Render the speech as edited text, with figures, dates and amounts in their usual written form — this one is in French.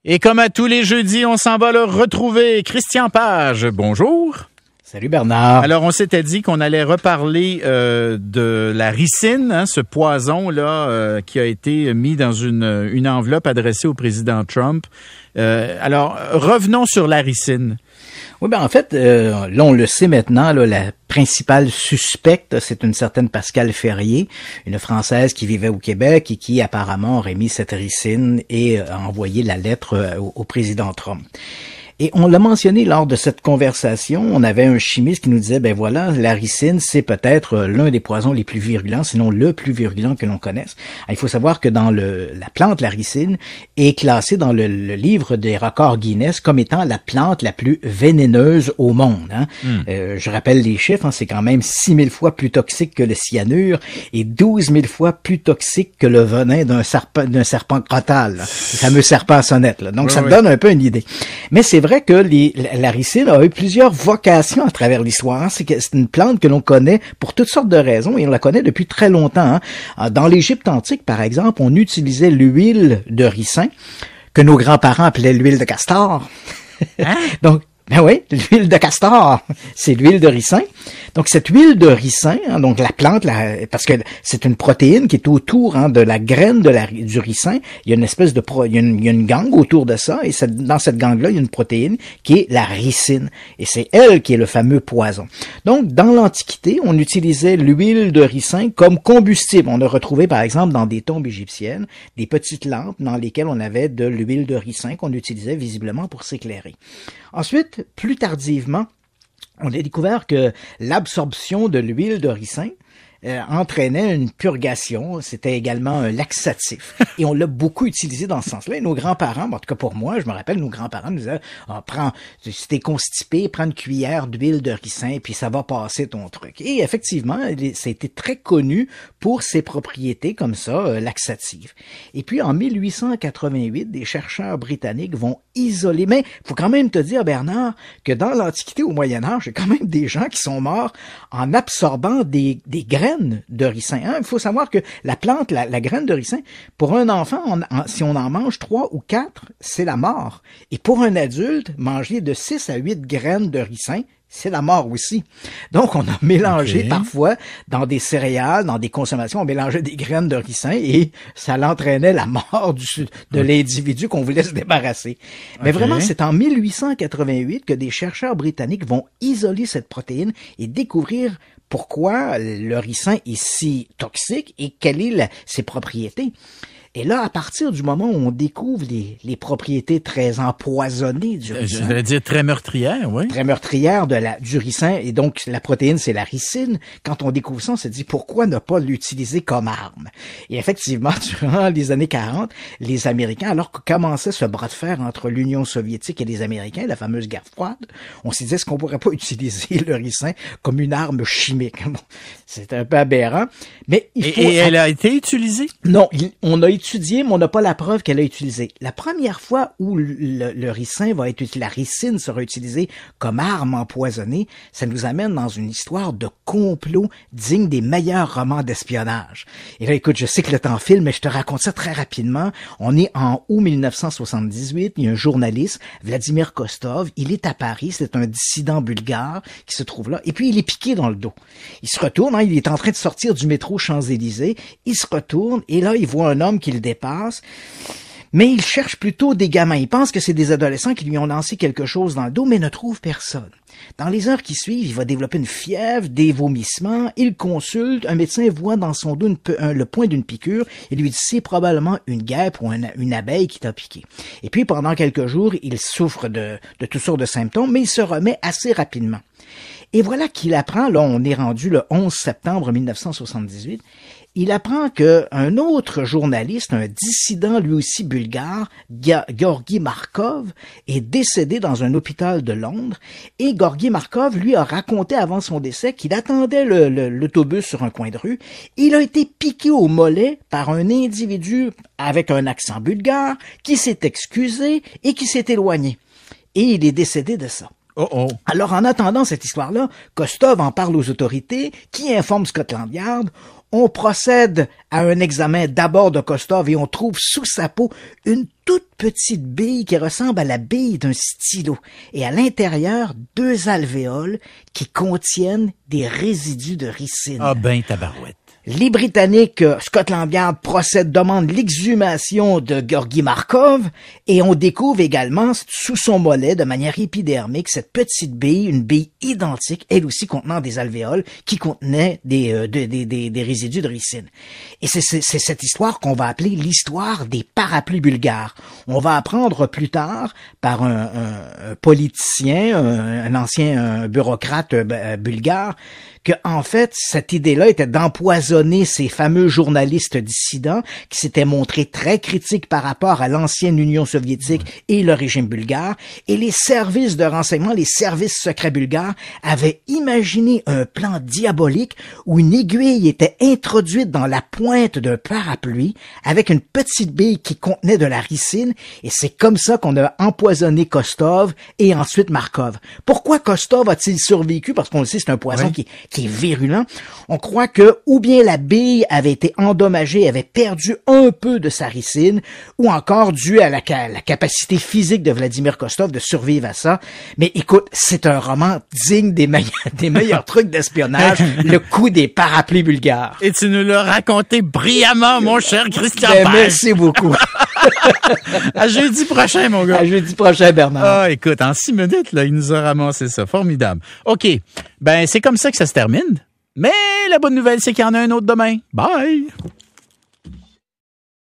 Et comme à tous les jeudis, on s'en va le retrouver. Christian Page, bonjour. Salut Bernard. Alors, on s'était dit qu'on allait reparler de la ricine, hein, ce poison-là qui a été mis dans une enveloppe adressée au président Trump. Alors, revenons sur la ricine. Oui, ben en fait, là, on le sait maintenant, là, la principale suspecte, c'est une certaine Pascale Ferrier, une Française qui vivait au Québec et qui apparemment aurait mis cette ricine et a envoyé la lettre au président Trump. Et on l'a mentionné lors de cette conversation, on avait un chimiste qui nous disait, ben voilà, la ricine, c'est peut-être l'un des poisons les plus virulents, sinon le plus virulent que l'on connaisse. Alors, il faut savoir que dans la plante, la ricine, est classée dans le livre des records Guinness comme étant la plante la plus vénéneuse au monde. Hein. Je rappelle les chiffres, hein, c'est quand même 6000 fois plus toxique que le cyanure et 12 000 fois plus toxique que le venin d'un serpent crottal, là, le fameux serpent à sonnette. Là. Donc, oui, ça me donne un peu une idée. Mais c'est vrai que la ricine a eu plusieurs vocations à travers l'histoire. C'est une plante que l'on connaît pour toutes sortes de raisons et on la connaît depuis très longtemps. Hein. Dans l'Égypte antique, par exemple, on utilisait l'huile de ricin que nos grands-parents appelaient l'huile de castor. Hein? Donc, ben oui, l'huile de castor, c'est l'huile de ricin. Donc cette huile de ricin, hein, donc la plante, parce que c'est une protéine qui est autour de la graine du ricin. Il y a une espèce de il y a une gangue autour de ça et dans cette gangue-là, il y a une protéine qui est la ricine et c'est elle qui est le fameux poison. Donc dans l'Antiquité, on utilisait l'huile de ricin comme combustible. On a retrouvé par exemple dans des tombes égyptiennes des petites lampes dans lesquelles on avait de l'huile de ricin qu'on utilisait visiblement pour s'éclairer. Ensuite, plus tardivement, on a découvert que l'absorption de l'huile de ricin entraînait une purgation, c'était également un laxatif. Et on l'a beaucoup utilisé dans ce sens-là. Et nos grands-parents, en tout cas pour moi, je me rappelle, nos grands-parents nous disaient, si t'es constipé, prends une cuillère d'huile de ricin, puis ça va passer ton truc. Et effectivement, ça a été très connu pour ses propriétés comme ça, laxatives. Et puis en 1888, des chercheurs britanniques vont isoler, mais faut quand même te dire, Bernard, que dans l'Antiquité, au Moyen-Âge, il y a quand même des gens qui sont morts en absorbant des graines de ricin. Hein? Il faut savoir que la plante, la graine de ricin, pour un enfant, si on en mange 3 ou 4, c'est la mort. Et pour un adulte, manger de 6 à 8 graines de ricin, c'est la mort aussi. Donc, on a mélangé parfois dans des céréales, dans des consommations, on mélangeait des graines de ricin et ça l'entraînait la mort de l'individu qu'on voulait se débarrasser. Mais vraiment, c'est en 1888 que des chercheurs britanniques vont isoler cette protéine et découvrir pourquoi le ricin est si toxique et quelles sont ses propriétés. Et là, à partir du moment où on découvre les propriétés très empoisonnées du ricin... Je vais dire très meurtrières, oui. Très meurtrières du ricin, et donc la protéine, c'est la ricine. Quand on découvre ça, on se dit, pourquoi ne pas l'utiliser comme arme? Et effectivement, durant les années 40, les Américains, alors que commençait ce bras de fer entre l'Union soviétique et les Américains, la fameuse guerre froide, on s'est dit, est-ce qu'on pourrait pas utiliser le ricin comme une arme chimique? Bon, c'est un peu aberrant, mais Et elle a été utilisée? Non, on a étudié, mais on n'a pas la preuve qu'elle a utilisé. La première fois où le ricin va être utilisé, la ricine sera utilisée comme arme empoisonnée, ça nous amène dans une histoire de complot digne des meilleurs romans d'espionnage. Et là, écoute, je sais que le temps file, mais je te raconte ça très rapidement. On est en août 1978, il y a un journaliste, Vladimir Kostov, il est à Paris, c'est un dissident bulgare qui se trouve là, et puis il est piqué dans le dos. Il se retourne, il est en train de sortir du métro Champs-Élysées, il se retourne, et là, il voit un homme qui le dépasse, mais il cherche plutôt des gamins. Il pense que c'est des adolescents qui lui ont lancé quelque chose dans le dos, mais ne trouve personne. Dans les heures qui suivent, il va développer une fièvre, des vomissements, il consulte, un médecin voit dans son dos le point d'une piqûre et lui dit c'est probablement une guêpe ou une abeille qui t'a piqué. Et puis pendant quelques jours, il souffre de toutes sortes de symptômes, mais il se remet assez rapidement. Et voilà qu'il apprend, là on est rendu le 11 septembre 1978, il apprend qu'un autre journaliste, un dissident lui aussi bulgare, Georgi Markov, est décédé dans un hôpital de Londres. Et Georgi Markov, lui, a raconté avant son décès qu'il attendait l'autobus sur un coin de rue. Il a été piqué au mollet par un individu avec un accent bulgare qui s'est excusé et qui s'est éloigné. Et il est décédé de ça. Oh oh. Alors, en attendant cette histoire-là, Kostov en parle aux autorités, qui informent Scotland Yard. On procède à un examen d'abord de Kostov et on trouve sous sa peau une toute petite bille qui ressemble à la bille d'un stylo. Et à l'intérieur, 2 alvéoles qui contiennent des résidus de ricine. Ah ben, tabarouette. Les Britanniques, Scotland Yard demandent l'exhumation de Georgi Markov et on découvre également sous son mollet de manière épidermique cette petite bille, une bille identique, elle aussi contenant des alvéoles qui contenaient des résidus de ricine. Et c'est cette histoire qu'on va appeler l'histoire des parapluies bulgares. On va apprendre plus tard par un politicien, un ancien bureaucrate bulgare, que en fait cette idée-là était d'empoisonner ces fameux journalistes dissidents qui s'étaient montrés très critiques par rapport à l'ancienne Union soviétique et le régime bulgare, et les services de renseignement, les services secrets bulgares avaient imaginé un plan diabolique où une aiguille était introduite dans la pointe d'un parapluie avec une petite bille qui contenait de la ricine, et c'est comme ça qu'on a empoisonné Kostov et ensuite Markov. Pourquoi Kostov a-t-il survécu? Parce qu'on le sait, c'est un poison qui est virulent. On croit que ou bien la bille avait été endommagée, avait perdu un peu de sa ricine, ou encore dû à la capacité physique de Vladimir Kostov de survivre à ça. Mais écoute, c'est un roman digne des meilleurs trucs d'espionnage, le coup des parapluies bulgares. Et tu nous l'as raconté brillamment, mon cher Christian Page. Merci beaucoup. À jeudi prochain, mon gars. À jeudi prochain, Bernard. Ah, écoute, en 6 minutes, là, il nous a ramassé ça. Formidable. OK. Ben, c'est comme ça que ça se termine. Mais la bonne nouvelle, c'est qu'il y en a un autre demain. Bye!